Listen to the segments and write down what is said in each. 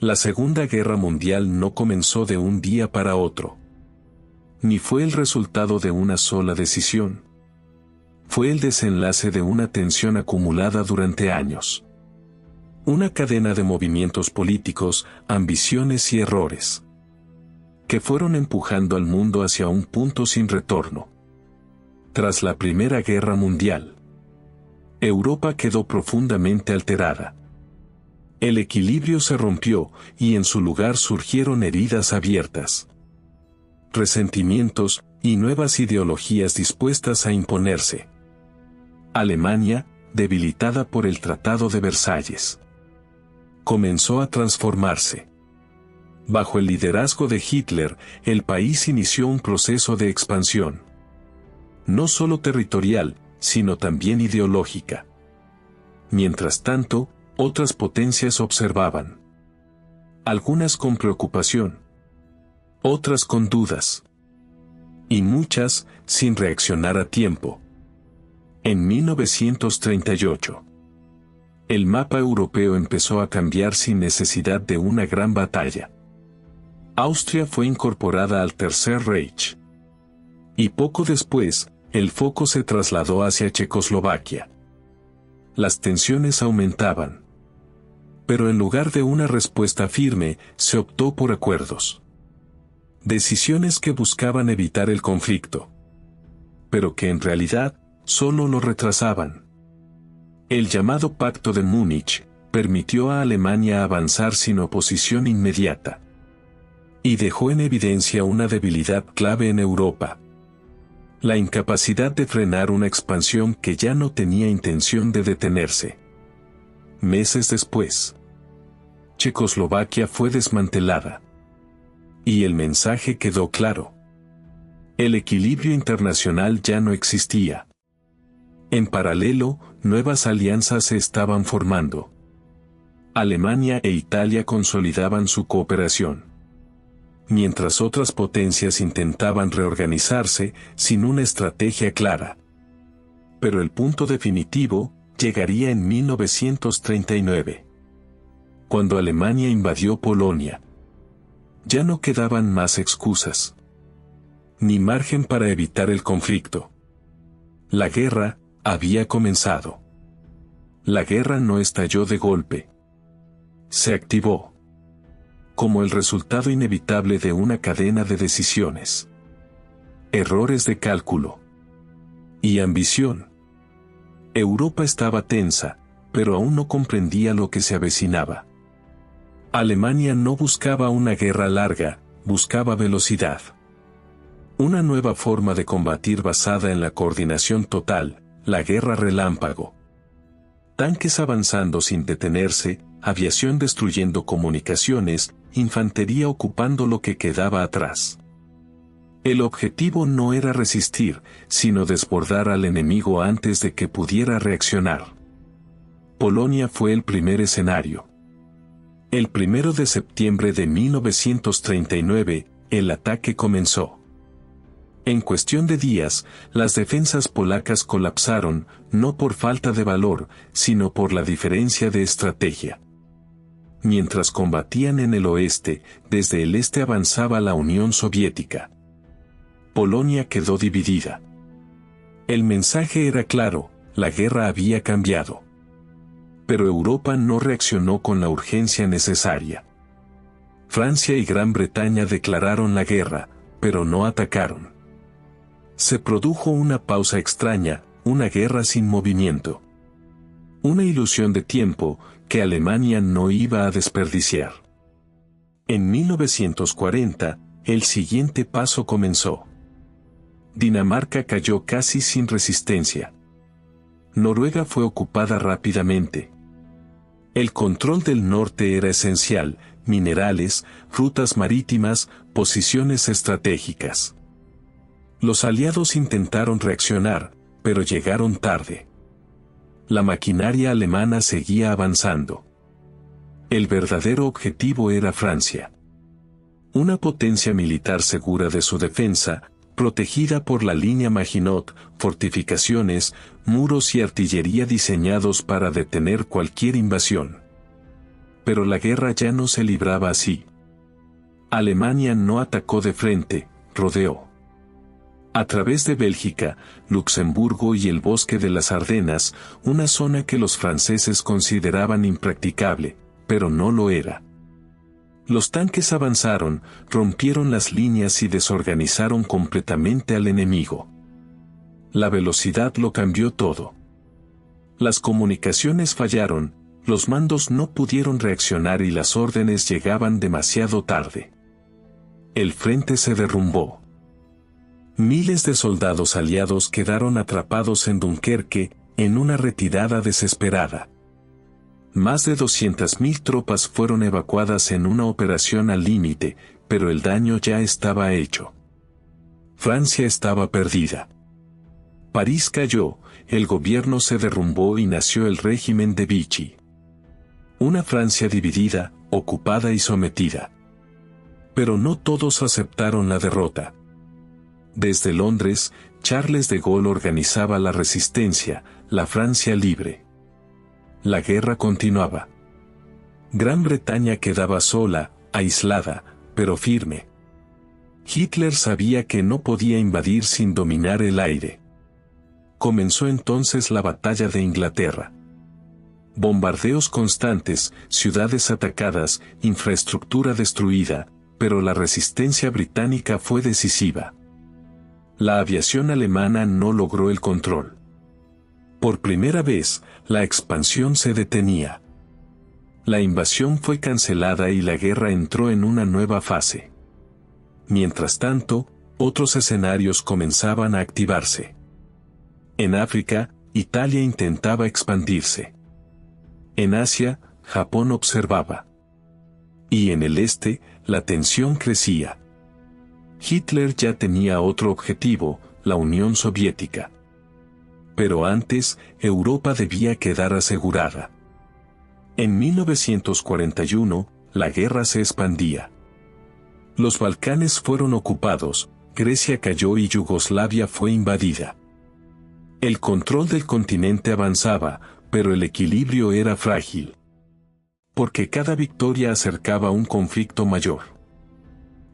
La Segunda Guerra Mundial no comenzó de un día para otro. Ni fue el resultado de una sola decisión. Fue el desenlace de una tensión acumulada durante años. Una cadena de movimientos políticos, ambiciones y errores, que fueron empujando al mundo hacia un punto sin retorno. Tras la Primera Guerra Mundial, Europa quedó profundamente alterada. El equilibrio se rompió y en su lugar surgieron heridas abiertas, resentimientos y nuevas ideologías dispuestas a imponerse. Alemania, debilitada por el Tratado de Versalles, comenzó a transformarse. Bajo el liderazgo de Hitler, el país inició un proceso de expansión, no solo territorial, sino también ideológica. Mientras tanto, otras potencias observaban, algunas con preocupación, otras con dudas, y muchas sin reaccionar a tiempo. En 1938, el mapa europeo empezó a cambiar sin necesidad de una gran batalla. Austria fue incorporada al Tercer Reich. Y poco después, el foco se trasladó hacia Checoslovaquia. Las tensiones aumentaban. Pero en lugar de una respuesta firme, se optó por acuerdos. Decisiones que buscaban evitar el conflicto, pero que en realidad solo lo retrasaban. El llamado Pacto de Múnich permitió a Alemania avanzar sin oposición inmediata. Y dejó en evidencia una debilidad clave en Europa: la incapacidad de frenar una expansión que ya no tenía intención de detenerse. Meses después, Checoslovaquia fue desmantelada. Y el mensaje quedó claro. El equilibrio internacional ya no existía. En paralelo, nuevas alianzas se estaban formando. Alemania e Italia consolidaban su cooperación, mientras otras potencias intentaban reorganizarse sin una estrategia clara. Pero el punto definitivo llegaría en 1939, cuando Alemania invadió Polonia. Ya no quedaban más excusas, ni margen para evitar el conflicto. La guerra había comenzado. La guerra no estalló de golpe. Se activó, como el resultado inevitable de una cadena de decisiones, errores de cálculo y ambición. Europa estaba tensa, pero aún no comprendía lo que se avecinaba. Alemania no buscaba una guerra larga, buscaba velocidad. Una nueva forma de combatir basada en la coordinación total, la guerra relámpago. Tanques avanzando sin detenerse, aviación destruyendo comunicaciones, infantería ocupando lo que quedaba atrás. El objetivo no era resistir, sino desbordar al enemigo antes de que pudiera reaccionar. Polonia fue el primer escenario. El 1 de septiembre de 1939, el ataque comenzó. En cuestión de días, las defensas polacas colapsaron, no por falta de valor, sino por la diferencia de estrategia. Mientras combatían en el oeste, desde el este avanzaba la Unión Soviética. Polonia quedó dividida. El mensaje era claro, la guerra había cambiado. Pero Europa no reaccionó con la urgencia necesaria. Francia y Gran Bretaña declararon la guerra, pero no atacaron. Se produjo una pausa extraña, una guerra sin movimiento. Una ilusión de tiempo que Alemania no iba a desperdiciar. En 1940, el siguiente paso comenzó. Dinamarca cayó casi sin resistencia. Noruega fue ocupada rápidamente. El control del norte era esencial: minerales, rutas marítimas, posiciones estratégicas. Los aliados intentaron reaccionar, pero llegaron tarde. La maquinaria alemana seguía avanzando. El verdadero objetivo era Francia. Una potencia militar segura de su defensa, protegida por la línea Maginot, fortificaciones, muros y artillería diseñados para detener cualquier invasión. pero la guerra ya no se libraba así. Alemania no atacó de frente, rodeó. A través de Bélgica, Luxemburgo y el bosque de las Ardenas, una zona que los franceses consideraban impracticable, pero no lo era. Los tanques avanzaron, rompieron las líneas y desorganizaron completamente al enemigo. La velocidad lo cambió todo. Las comunicaciones fallaron, los mandos no pudieron reaccionar y las órdenes llegaban demasiado tarde. El frente se derrumbó. Miles de soldados aliados quedaron atrapados en Dunkerque, en una retirada desesperada. Más de 200.000 tropas fueron evacuadas en una operación al límite, pero el daño ya estaba hecho. Francia estaba perdida. París cayó, el gobierno se derrumbó y nació el régimen de Vichy. Una Francia dividida, ocupada y sometida. Pero no todos aceptaron la derrota. Desde Londres, Charles de Gaulle organizaba la resistencia, la Francia libre. La guerra continuaba. Gran Bretaña quedaba sola, aislada, pero firme. Hitler sabía que no podía invadir sin dominar el aire. Comenzó entonces la batalla de Inglaterra. Bombardeos constantes, ciudades atacadas, infraestructura destruida, pero la resistencia británica fue decisiva. La aviación alemana no logró el control. Por primera vez, la expansión se detenía. La invasión fue cancelada y la guerra entró en una nueva fase. Mientras tanto, otros escenarios comenzaban a activarse. En África, Italia intentaba expandirse. En Asia, Japón observaba. Y en el este, la tensión crecía. Hitler ya tenía otro objetivo, la Unión Soviética. Pero antes, Europa debía quedar asegurada. En 1941, la guerra se expandía. Los Balcanes fueron ocupados, Grecia cayó y Yugoslavia fue invadida. El control del continente avanzaba, pero el equilibrio era frágil. Porque cada victoria acercaba un conflicto mayor.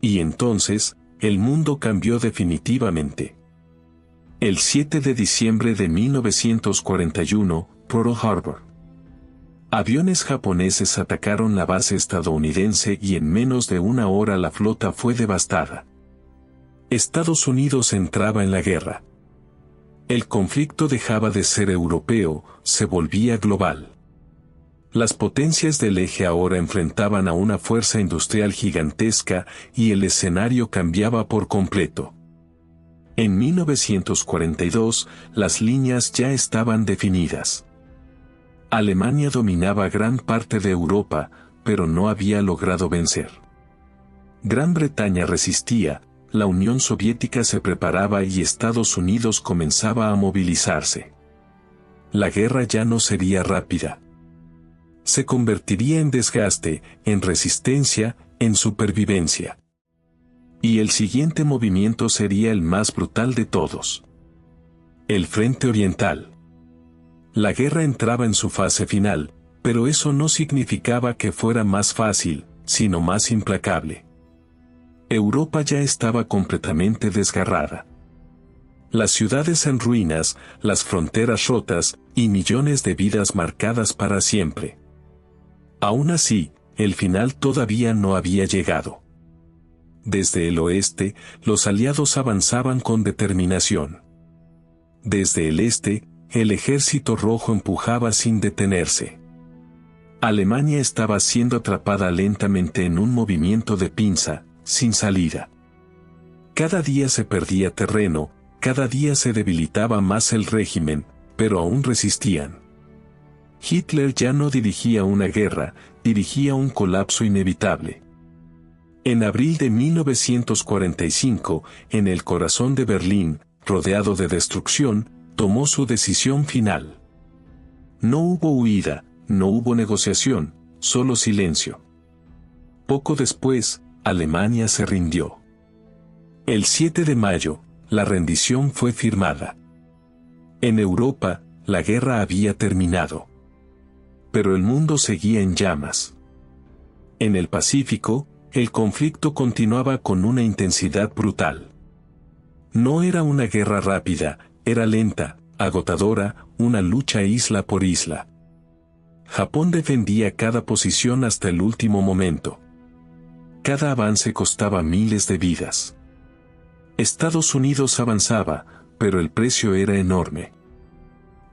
Y entonces, el mundo cambió definitivamente. El 7 de diciembre de 1941, Pearl Harbor. Aviones japoneses atacaron la base estadounidense y en menos de una hora la flota fue devastada. Estados Unidos entraba en la guerra. El conflicto dejaba de ser europeo, se volvía global. Las potencias del eje ahora enfrentaban a una fuerza industrial gigantesca y el escenario cambiaba por completo. En 1942, las líneas ya estaban definidas. Alemania dominaba gran parte de Europa, pero no había logrado vencer. Gran Bretaña resistía, la Unión Soviética se preparaba y Estados Unidos comenzaba a movilizarse. La guerra ya no sería rápida. Se convertiría en desgaste, en resistencia, en supervivencia. Y el siguiente movimiento sería el más brutal de todos. El Frente Oriental. La guerra entraba en su fase final, pero eso no significaba que fuera más fácil, sino más implacable. Europa ya estaba completamente desgarrada. Las ciudades en ruinas, las fronteras rotas, y millones de vidas marcadas para siempre. Aún así, el final todavía no había llegado. Desde el oeste, los aliados avanzaban con determinación. Desde el este, el Ejército Rojo empujaba sin detenerse. Alemania estaba siendo atrapada lentamente en un movimiento de pinza, sin salida. Cada día se perdía terreno, cada día se debilitaba más el régimen, pero aún resistían. Hitler ya no dirigía una guerra, dirigía un colapso inevitable. En abril de 1945, en el corazón de Berlín, rodeado de destrucción, tomó su decisión final. No hubo huida, no hubo negociación, solo silencio. Poco después, Alemania se rindió. El 7 de mayo, la rendición fue firmada. En Europa, la guerra había terminado. Pero el mundo seguía en llamas. En el Pacífico, el conflicto continuaba con una intensidad brutal. No era una guerra rápida, era lenta, agotadora, una lucha isla por isla. Japón defendía cada posición hasta el último momento. Cada avance costaba miles de vidas. Estados Unidos avanzaba, pero el precio era enorme.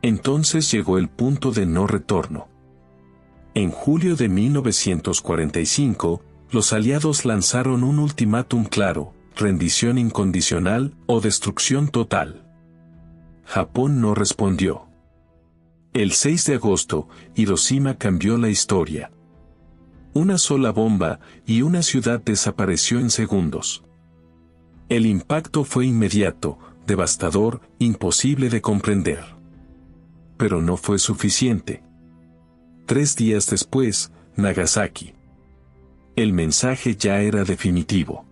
Entonces llegó el punto de no retorno. En julio de 1945, los aliados lanzaron un ultimátum claro: rendición incondicional o destrucción total. Japón no respondió. El 6 de agosto, Hiroshima cambió la historia. Una sola bomba y una ciudad desapareció en segundos. El impacto fue inmediato, devastador, imposible de comprender. Pero no fue suficiente. 3 días después, Nagasaki. El mensaje ya era definitivo.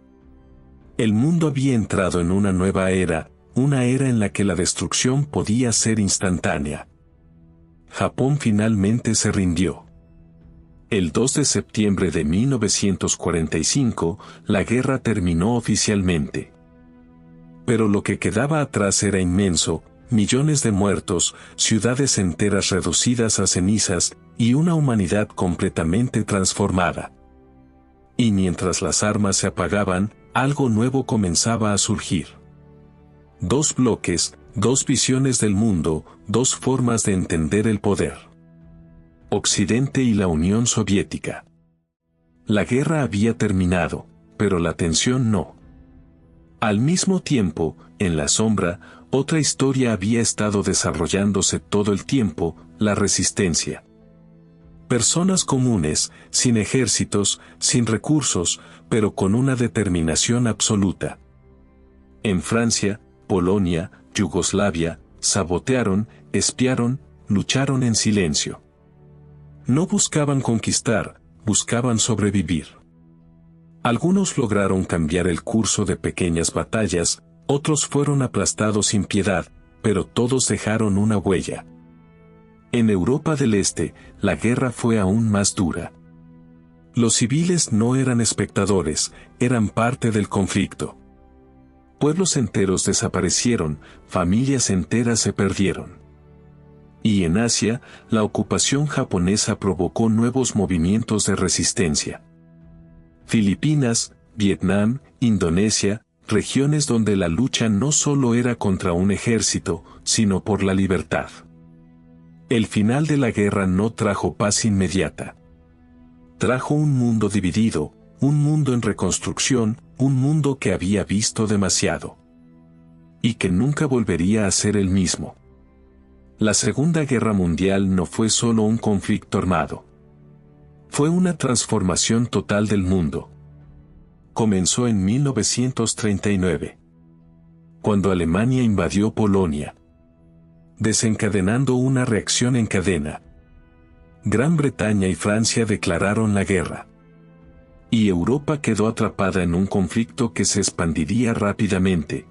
El mundo había entrado en una nueva era, una era en la que la destrucción podía ser instantánea. Japón finalmente se rindió. El 2 de septiembre de 1945, la guerra terminó oficialmente. Pero lo que quedaba atrás era inmenso: millones de muertos, ciudades enteras reducidas a cenizas, y una humanidad completamente transformada. Y mientras las armas se apagaban, algo nuevo comenzaba a surgir. 2 bloques, 2 visiones del mundo, 2 formas de entender el poder. Occidente y la Unión Soviética. La guerra había terminado, pero la tensión no. Al mismo tiempo, en la sombra, otra historia había estado desarrollándose todo el tiempo: la resistencia. Personas comunes, sin ejércitos, sin recursos, pero con una determinación absoluta. En Francia, Polonia, Yugoslavia, sabotearon, espiaron, lucharon en silencio. No buscaban conquistar, buscaban sobrevivir. Algunos lograron cambiar el curso de pequeñas batallas, otros fueron aplastados sin piedad, pero todos dejaron una huella. En Europa del Este, la guerra fue aún más dura. Los civiles no eran espectadores, eran parte del conflicto. Pueblos enteros desaparecieron, familias enteras se perdieron. Y en Asia, la ocupación japonesa provocó nuevos movimientos de resistencia. Filipinas, Vietnam, Indonesia, regiones donde la lucha no solo era contra un ejército, sino por la libertad. El final de la guerra no trajo paz inmediata. Trajo un mundo dividido, un mundo en reconstrucción, un mundo que había visto demasiado. Y que nunca volvería a ser el mismo. La Segunda Guerra Mundial no fue solo un conflicto armado. Fue una transformación total del mundo. Comenzó en 1939. Cuando Alemania invadió Polonia, desencadenando una reacción en cadena. Gran Bretaña y Francia declararon la guerra. Y Europa quedó atrapada en un conflicto que se expandiría rápidamente.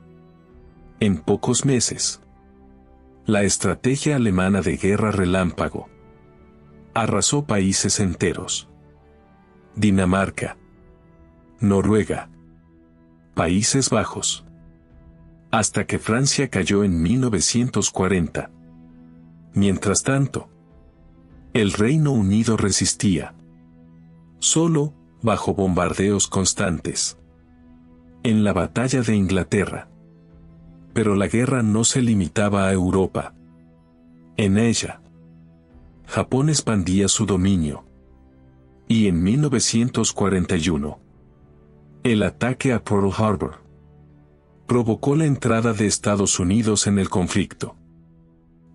En pocos meses. La estrategia alemana de guerra relámpago arrasó países enteros. Dinamarca, Noruega, Países Bajos. Hasta que Francia cayó en 1940. Mientras tanto, el Reino Unido resistía. Solo, bajo bombardeos constantes. En la batalla de Inglaterra. Pero la guerra no se limitaba a Europa. En ella, Japón expandía su dominio. Y en 1941, el ataque a Pearl Harbor provocó la entrada de Estados Unidos en el conflicto.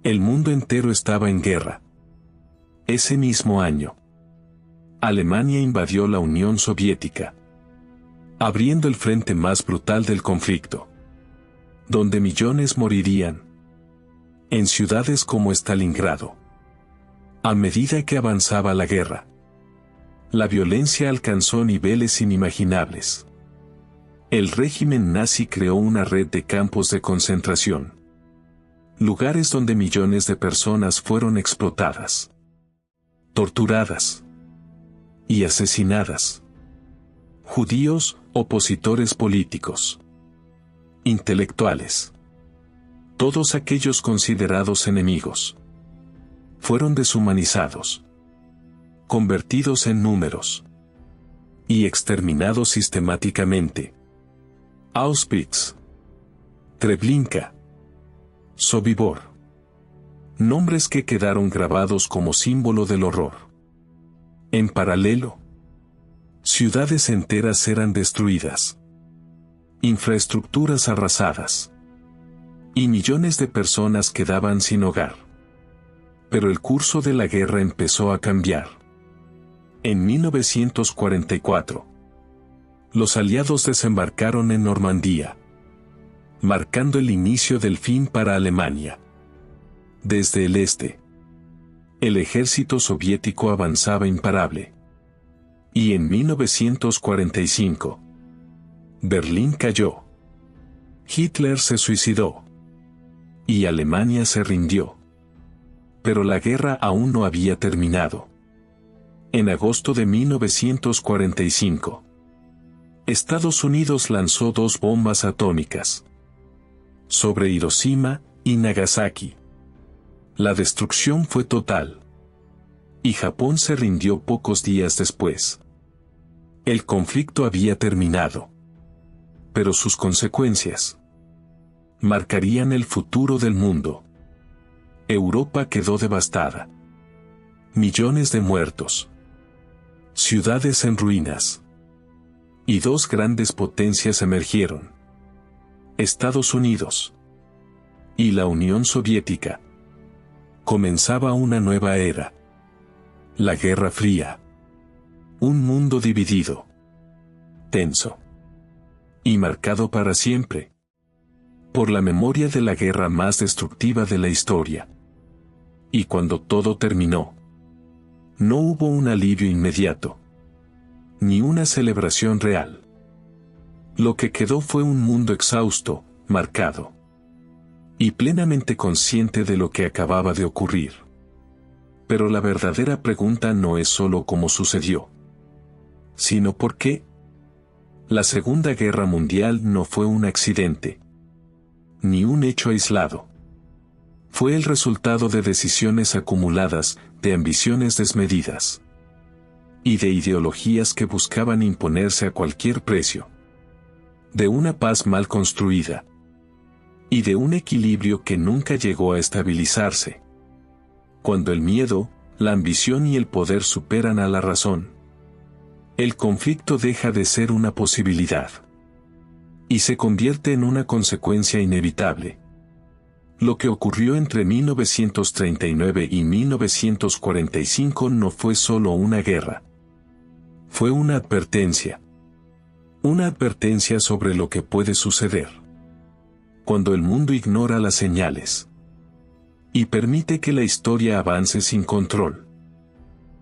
El mundo entero estaba en guerra. Ese mismo año, Alemania invadió la Unión Soviética, abriendo el frente más brutal del conflicto, donde millones morirían. En ciudades como Stalingrado. A medida que avanzaba la guerra, la violencia alcanzó niveles inimaginables. El régimen nazi creó una red de campos de concentración. Lugares donde millones de personas fueron explotadas, torturadas, y asesinadas. Judíos, opositores políticos, intelectuales, todos aquellos considerados enemigos, fueron deshumanizados, convertidos en números y exterminados sistemáticamente. Auschwitz, Treblinka, Sobibor. Nombres que quedaron grabados como símbolo del horror. En paralelo, ciudades enteras eran destruidas, infraestructuras arrasadas, y millones de personas quedaban sin hogar. Pero el curso de la guerra empezó a cambiar. En 1944, los aliados desembarcaron en Normandía, marcando el inicio del fin para Alemania. Desde el este, el ejército soviético avanzaba imparable. Y en 1945, Berlín cayó. Hitler se suicidó. Y Alemania se rindió. Pero la guerra aún no había terminado. En agosto de 1945, Estados Unidos lanzó 2 bombas atómicas sobre Hiroshima y Nagasaki. La destrucción fue total. Y Japón se rindió pocos días después. El conflicto había terminado. Pero sus consecuencias marcarían el futuro del mundo. Europa quedó devastada. Millones de muertos. Ciudades en ruinas. Y 2 grandes potencias emergieron: Estados Unidos y la Unión Soviética. Comenzaba una nueva era. La Guerra Fría. Un mundo dividido, tenso y marcado para siempre por la memoria de la guerra más destructiva de la historia. Y cuando todo terminó, no hubo un alivio inmediato, ni una celebración real. Lo que quedó fue un mundo exhausto, marcado y plenamente consciente de lo que acababa de ocurrir. Pero la verdadera pregunta no es solo cómo sucedió, sino por qué. La Segunda Guerra Mundial no fue un accidente, ni un hecho aislado. Fue el resultado de decisiones acumuladas, de ambiciones desmedidas y de ideologías que buscaban imponerse a cualquier precio, de una paz mal construida y de un equilibrio que nunca llegó a estabilizarse. Cuando el miedo, la ambición y el poder superan a la razón, el conflicto deja de ser una posibilidad y se convierte en una consecuencia inevitable. Lo que ocurrió entre 1939 y 1945 no fue solo una guerra. Fue una advertencia. Una advertencia sobre lo que puede suceder cuando el mundo ignora las señales y permite que la historia avance sin control.